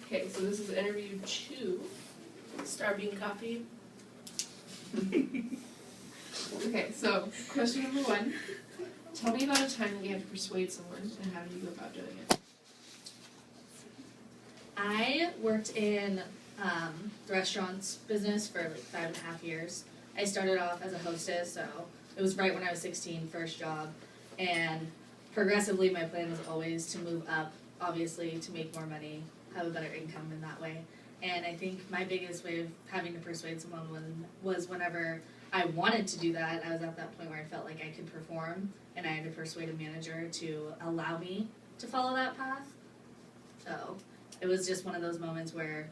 Okay, so this is interview 2. Starbean coffee. Okay, so question number 1. Tell me about a time when you had to persuade someone, and how did you go about doing it? I worked in the restaurants business for like 5.5 years. I started off as a hostess, so it was right when I was 16, first job. And progressively, my plan was always to move up, obviously, to make more money, have a better income in that way. And I think my biggest way of having to persuade someone was whenever I wanted to do that, I was at that point where I felt like I could perform, and I had to persuade a manager to allow me to follow that path. So it was just one of those moments where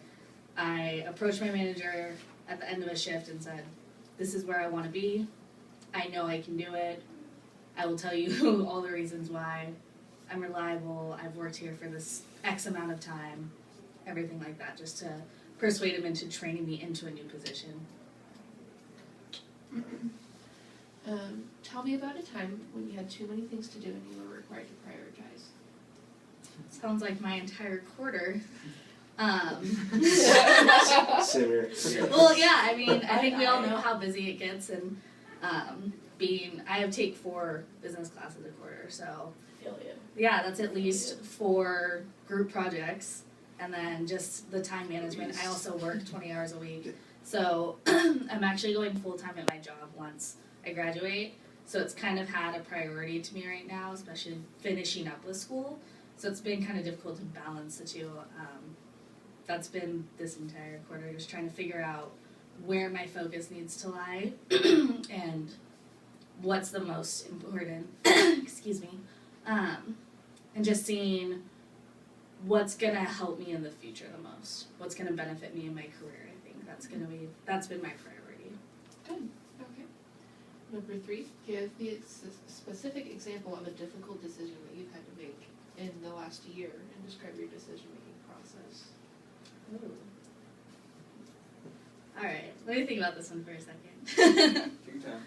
I approached my manager at the end of a shift and said, this is where I want to be. I know I can do it. I will tell you all the reasons why. I'm reliable. I've worked here for this X amount of time. Everything like that, just to persuade him into training me into a new position. Tell me about a time when you had too many things to do and you were required to prioritize. Sounds like my entire quarter. Similar. Well, yeah, I mean, I think we all know how busy it gets, and I take 4 business classes a quarter, so I feel you. yeah, that's at least 4 group projects, and then just the time management. I also work 20 hours a week, so I'm actually going full-time at my job once I graduate, so it's kind of had a priority to me right now, especially finishing up with school, so it's been kind of difficult to balance the two. That's been this entire quarter, just trying to figure out where my focus needs to lie and what's the most important, excuse me, and just seeing what's gonna help me in the future the most, what's gonna benefit me in my career. I think that's been my priority. Good. Okay. Number 3, give me a specific example of a difficult decision that you've had to make in the last year and describe your decision-making process. Ooh. All right, let me think about this one for a second. Take your time.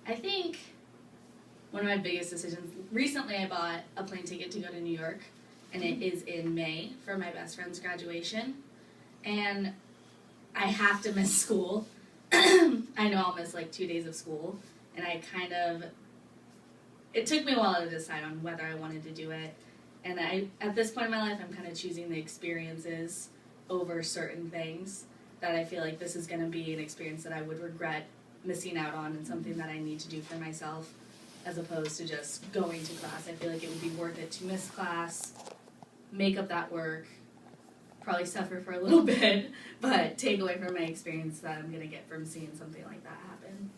I think one of my biggest decisions, recently I bought a plane ticket to go to New York, and it is in May for my best friend's graduation, and I have to miss school. I know I'll miss like 2 days of school, and it took me a while to decide on whether I wanted to do it, and at this point in my life, I'm kind of choosing the experiences over certain things that I feel like this is going to be an experience that I would regret missing out on, and something that I need to do for myself as opposed to just going to class. I feel like it would be worth it to miss class, make up that work, probably suffer for a little bit, but take away from my experience that I'm going to get from seeing something like that happen.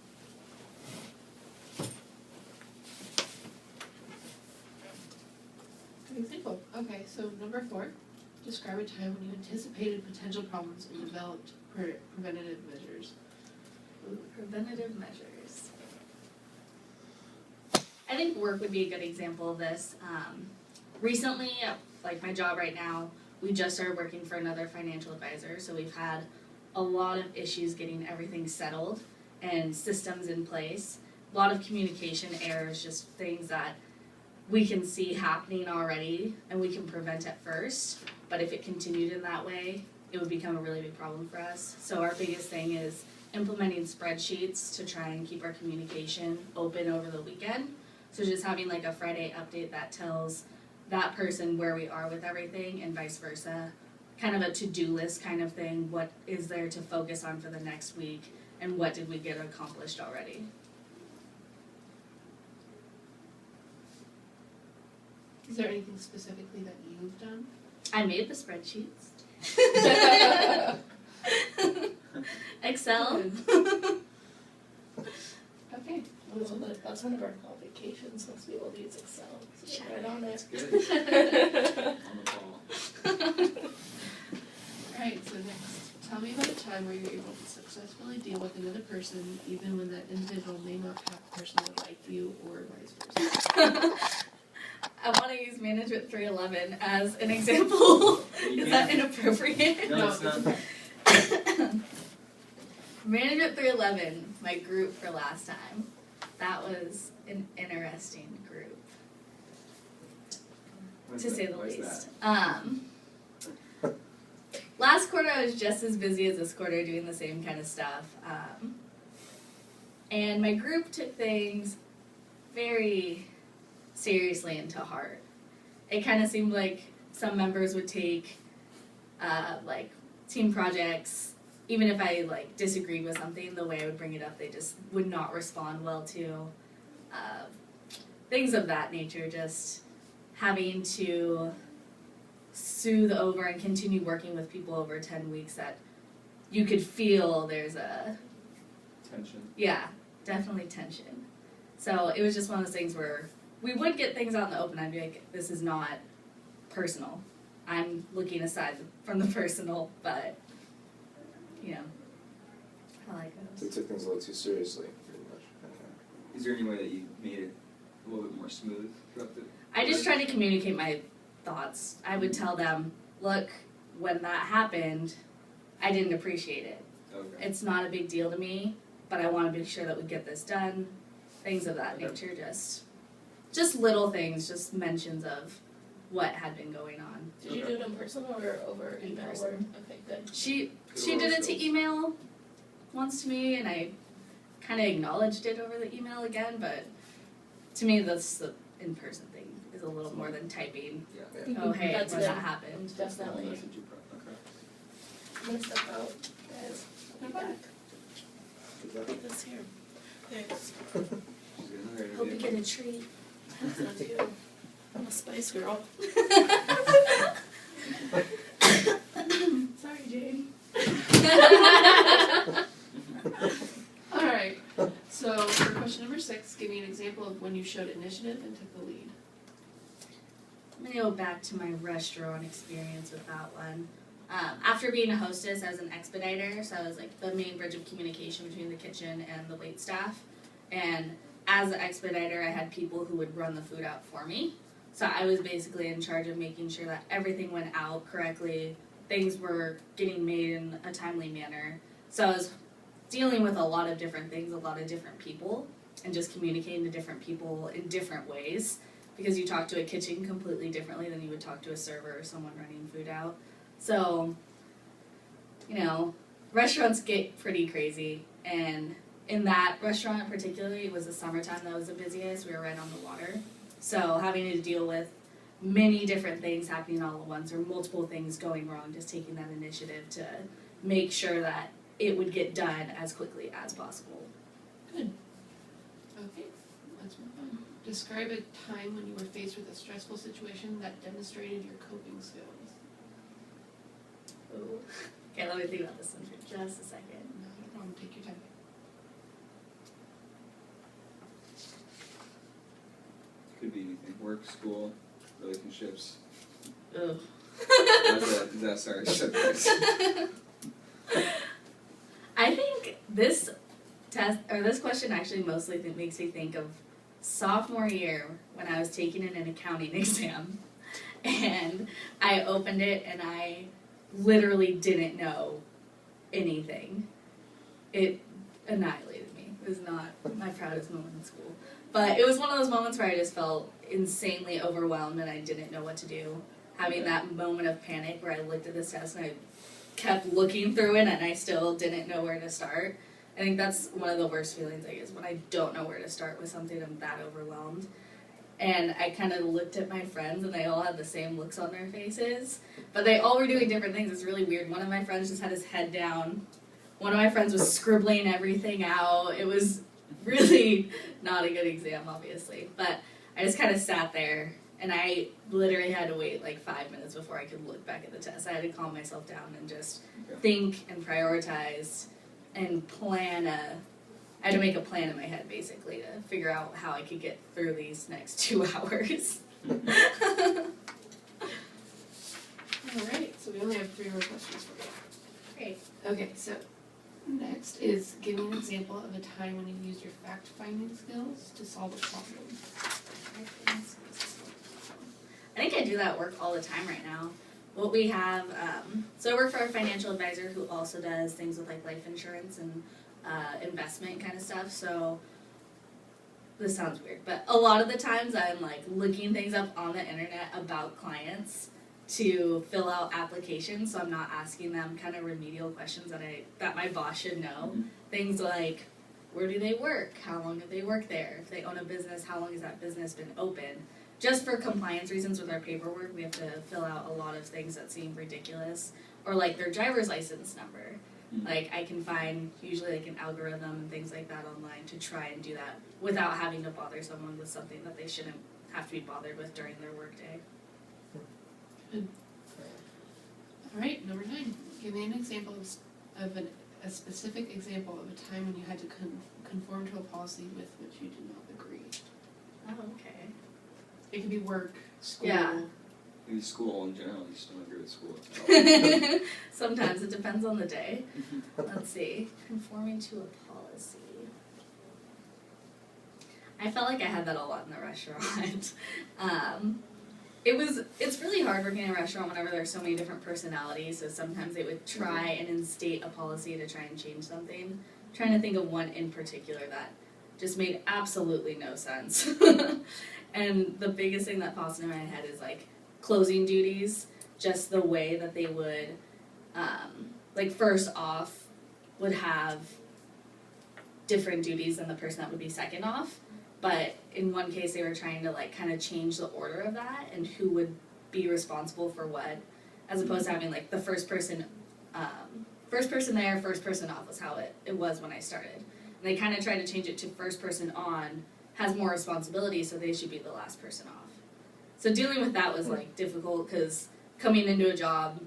Good example. Okay, so number 4, describe a time when you anticipated potential problems and developed preventative measures. Ooh, preventative measures. I think work would be a good example of this. Recently, like my job right now, we just started working for another financial advisor, so we've had a lot of issues getting everything settled and systems in place. A lot of communication errors, just things that we can see happening already and we can prevent at first, but if it continued in that way, it would become a really big problem for us. So our biggest thing is implementing spreadsheets to try and keep our communication open over the weekend. So just having like a Friday update that tells that person where we are with everything and vice versa. Kind of a to-do list kind of thing. What is there to focus on for the next week and what did we get accomplished already? Is there anything specifically that you've done? I made the spreadsheets. Excel. Okay. That's one of our qualifications, let's be able to use Excel. So right on it. Good. On the ball. Alright, so next. Tell me about a time where you're able to successfully deal with another person even when that individual may not have personally liked you or vice versa. I want to use Management 311 as an example. Is that inappropriate? No, it's not. Management 311, my group for last time. that was an interesting group, What's to that- say the what's least. that? Last quarter I was just as busy as this quarter doing the same kind of stuff. And my group took things very seriously and to heart. It kind of seemed like some members would take like team projects, even if I like disagreed with something, the way I would bring it up, they just would not respond well to. Things of that nature, just having to soothe over and continue working with people over 10 weeks that you could feel there's a, Tension. yeah, definitely tension. So it was just one of those things where we would get things out in the open. I'd be like, this is not personal. I'm looking aside from the personal, but, you know, I like They those. took things a little too seriously, pretty much. Is there any way that you made it a little bit more smooth throughout the? I just tried to communicate my thoughts. I would tell them, look, when that happened, I didn't appreciate it. Okay. It's not a big deal to me, but I want to be sure that we get this done. Things of that Okay. nature, just little things, just mentions of what had been going on. Did you do it in person or over In email? person. Okay, good. She Good did oral it to skills. email once to me, and I kind of acknowledged it over the email again, but to me that's the in-person thing is a little more than typing. Yeah. Oh, hey, That's when good. that happened. Definitely. Wasn't too okay. I'm gonna step out, guys. I'll be back. Good luck. Take this here. Thanks. She's got another Hope you interview. get a treat. That's not you. I'm a spice girl. Sorry, Jane. Alright, so for question number 6, give me an example of when you showed initiative and took the lead. I'm gonna go back to my restaurant experience with that one. After being a hostess, I was an expediter, so I was like the main bridge of communication between the kitchen and the wait staff. And as an expediter, I had people who would run the food out for me. So I was basically in charge of making sure that everything went out correctly, things were getting made in a timely manner. So I was dealing with a lot of different things, a lot of different people, and just communicating to different people in different ways. Because you talk to a kitchen completely differently than you would talk to a server or someone running food out. So, you know, restaurants get pretty crazy, and in that restaurant particularly, it was the summertime that was the busiest. We were right on the water. So having to deal with many different things happening all at once or multiple things going wrong, just taking that initiative to make sure that it would get done as quickly as possible. Good. Okay, let's move on. Describe a time when you were faced with a stressful situation that demonstrated your coping skills. Ooh. Okay, let me think about this one for just a second. No problem, take your time. Could be anything. Work, school, relationships. Ugh. Sorry. I think this test or this question actually mostly makes me think of sophomore year when I was taking an accounting exam, and I opened it and I literally didn't know anything. It annihilated me. It was not my proudest moment in school, but it was one of those moments where I just felt insanely overwhelmed and I didn't know what to do. Having that moment of panic where I looked at this test and I kept looking through it and I still didn't know where to start. I think that's one of the worst feelings, I guess, when I don't know where to start with something. I'm that overwhelmed. And I kind of looked at my friends and they all had the same looks on their faces, but they all were doing different things. It's really weird. One of my friends just had his head down. One of my friends was scribbling everything out. It was really not a good exam, obviously, but I just kind of sat there. And I literally had to wait like 5 minutes before I could look back at the test. I had to calm myself down and just Okay. think and prioritize and plan I had to make a plan in my head basically to figure out how I could get through these next 2 hours. Alright, so we only have 3 more questions for you. Great. Okay, so next is give me an example of a time when you used your fact-finding skills to solve a problem. I think I do that work all the time right now. What we have, so I work for a financial advisor who also does things with like life insurance and investment kind of stuff. So this sounds weird, but a lot of the times I'm like looking things up on the internet about clients to fill out applications, so I'm not asking them kind of remedial questions that my boss should know. Things like, where do they work? How long have they worked there? If they own a business, how long has that business been open? Just for compliance reasons with our paperwork, we have to fill out a lot of things that seem ridiculous. Or like their driver's license number. Like I can find usually like an algorithm and things like that online to try and do that without having to bother someone with something that they shouldn't have to be bothered with during their workday. Alright, number 9. Give me an example of a specific example of a time when you had to conform to a policy with which you did not agree. Oh, okay. It could be work, school. Yeah. Maybe school in general, you just don't agree with school at all. Sometimes it depends on the day. Let's see. Conforming to a policy. I felt like I had that a lot in the restaurant. It's really hard working in a restaurant whenever there's so many different personalities, so sometimes they would try and instate a policy to try and change something. I'm trying to think of one in particular that just made absolutely no sense. And the biggest thing that pops into my head is like closing duties, just the way that they would, like first off, would have different duties than the person that would be second off. But in one case, they were trying to like kind of change the order of that and who would be responsible for what, as opposed to having like the first person there, first person off was how it was when I started. And they kind of tried to change it to first person on has more responsibility, so they should be the last person off. So dealing with that was like difficult because coming into a job,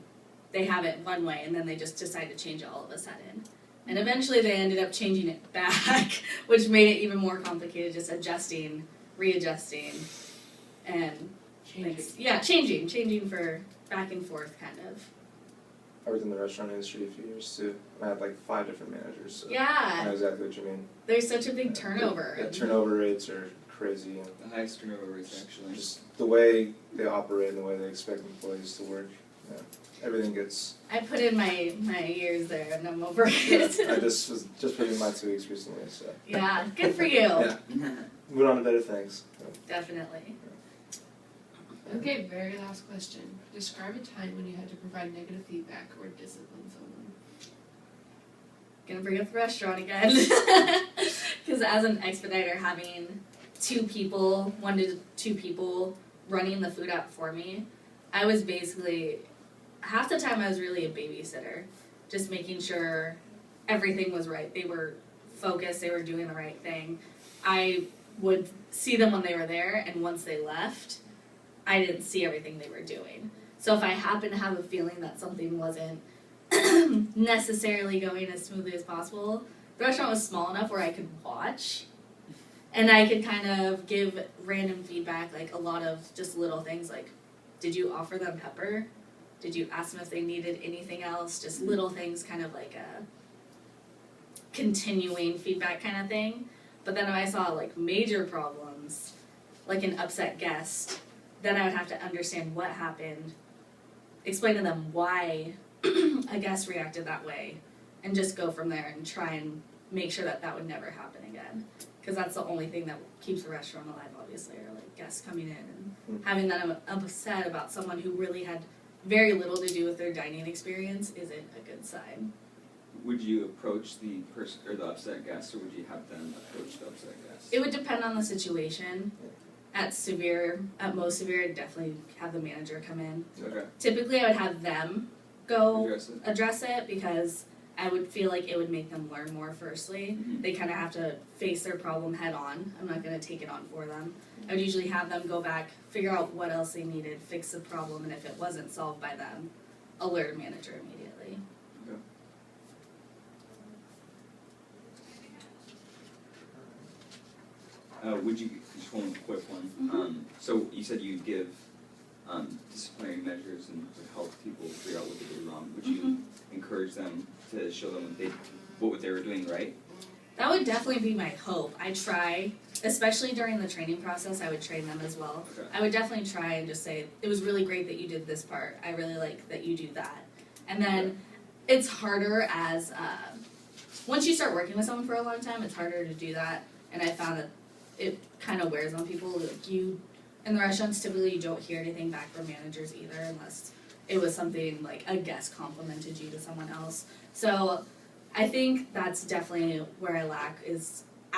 they have it one way and then they just decide to change it all of a sudden. And eventually they ended up changing it back, which made it even more complicated, just adjusting, readjusting, and changing for back and forth kind of. I worked in the restaurant industry a few years too. I had like 5 different managers, so I Yeah, know exactly what you mean. there's such a big turnover. Yeah, turnover rates are crazy. And The highest turnover rates actually. just the way they operate and the way they expect employees to work. Yeah. Everything gets. I put in my years there and I'm over it. I just was just put in my 2 weeks recently, so. Yeah, good for you. Yeah. Moving on to better things. Definitely. Okay, very last question. Describe a time when you had to provide negative feedback or discipline someone. Gonna bring up the restaurant again. Because as an expediter, having 1 to 2 people running the food out for me, I was basically, half the time I was really a babysitter, just making sure everything was right. They were focused, they were doing the right thing. I would see them when they were there, and once they left, I didn't see everything they were doing. So if I happened to have a feeling that something wasn't necessarily going as smoothly as possible, the restaurant was small enough where I could watch, and I could kind of give random feedback, like a lot of just little things like, did you offer them pepper? Did you ask them if they needed anything else? Just little things, kind of like a continuing feedback kind of thing. But then if I saw like major problems, like an upset guest, then I would have to understand what happened, explain to them why a guest reacted that way, and just go from there and try and make sure that would never happen again. Because that's the only thing that keeps the restaurant alive, obviously, or like guests coming in and having them upset about someone who really had very little to do with their dining experience isn't a good sign. Would you approach the person or the upset guest, or would you have them approach the upset guest? It would depend on the situation. At most severe, I'd definitely have the manager come in. Okay. Typically, I would have them go Address it. because I would feel like it would make them learn more firstly. Mhm. They kind of have to face their problem head on. I'm not going to take it on for them. I would usually have them go back, figure out what else they needed, fix the problem, and if it wasn't solved by them, alert a manager immediately. Would you, just one quick one, Mhm. so you said you'd give disciplinary measures and would help people figure out what they did wrong. Would you encourage them to show them what they were doing right? That would definitely be my hope. I try, especially during the training process, I would train them as well. Okay. I would definitely try and just say, it was really great that you did this part. I really like that you do that. And then it's harder as, once you start working with someone for a long time, it's harder to do that. And I found that it kind of wears on people. Like in the restaurants, typically you don't hear anything back from managers either unless it was something like a guest complimented you to someone else. So I think that's definitely where I lack is